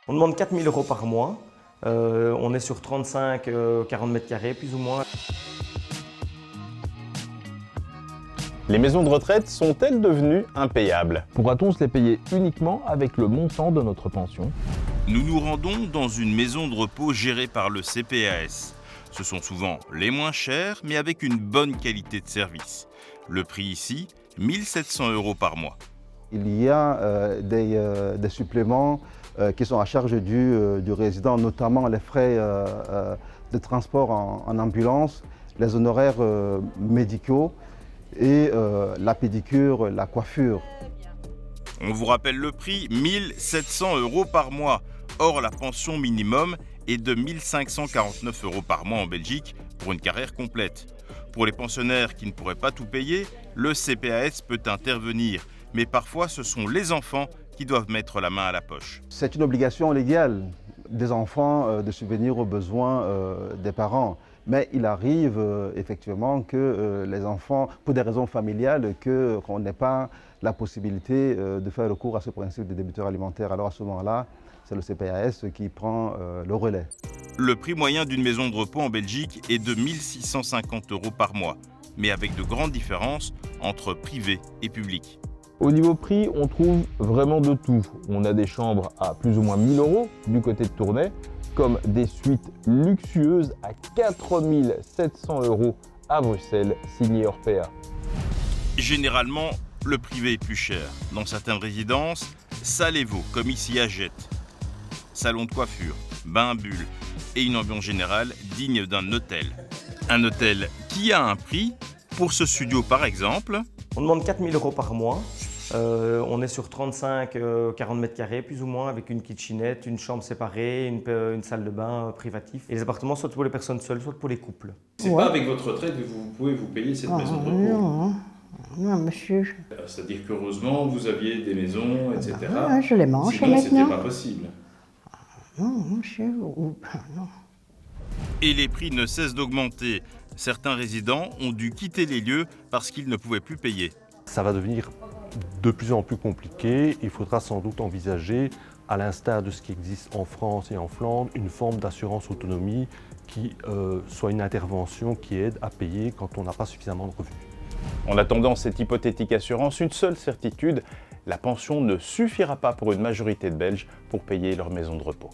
On demande 4 000 € par mois. On est sur 35-40 mètres carrés, plus ou moins. Les maisons de retraite sont-elles devenues impayables? Pourra-t-on se les payer uniquement avec le montant de notre pension? Nous nous rendons dans une maison de repos gérée par le CPAS. Ce sont souvent les moins chers, mais avec une bonne qualité de service. Le prix ici, 1 700 € par mois. Il y a des suppléments qui sont à charge du résident, notamment les frais de transport en ambulance, les honoraires médicaux et la pédicure, la coiffure. On vous rappelle le prix, 1 700 € par mois. Or, la pension minimum est de 1 549 € par mois en Belgique pour une carrière complète. Pour les pensionnaires qui ne pourraient pas tout payer, le CPAS peut intervenir. Mais parfois, ce sont les enfants qui doivent mettre la main à la poche. C'est une obligation légale des enfants de subvenir aux besoins des parents. Mais il arrive effectivement que les enfants, pour des raisons familiales, qu'on n'ait pas la possibilité de faire recours à ce principe de débiteur alimentaire. Alors à ce moment-là, c'est le CPAS qui prend le relais. Le prix moyen d'une maison de repos en Belgique est de 1 650 € par mois, mais avec de grandes différences entre privé et public. Au niveau prix, on trouve vraiment de tout. On a des chambres à plus ou moins 1 000 € du côté de Tournai, comme des suites luxueuses à 4 700 € à Bruxelles, signées Orpea. Généralement, le privé est plus cher. Dans certaines résidences, ça les vaut, comme ici à Jette. Salon de coiffure, bain à bulles et une ambiance générale digne d'un hôtel. Un hôtel qui a un prix. Pour ce studio par exemple, On demande 4 000 € par mois. On est sur 35-40 mètres carrés, plus ou moins, avec une kitchenette, une chambre séparée, une salle de bain privative. Et les appartements, soit pour les personnes seules, soit pour les couples. C'est pas avec votre retraite que vous pouvez vous payer cette maison de repos? Non, non, monsieur. C'est-à-dire qu'heureusement, vous aviez des maisons, etc. Je les mange Sinon, c'était maintenant. pas possible. Non, monsieur. Non. et les prix ne cessent d'augmenter. Certains résidents ont dû quitter les lieux parce qu'ils ne pouvaient plus payer. Ça va devenir de plus en plus compliqué. Il faudra sans doute envisager, à l'instar de ce qui existe en France et en Flandre, une forme d'assurance autonomie qui soit une intervention qui aide à payer quand on n'a pas suffisamment de revenus. En attendant cette hypothétique assurance, une seule certitude, la pension ne suffira pas pour une majorité de Belges pour payer leur maison de repos.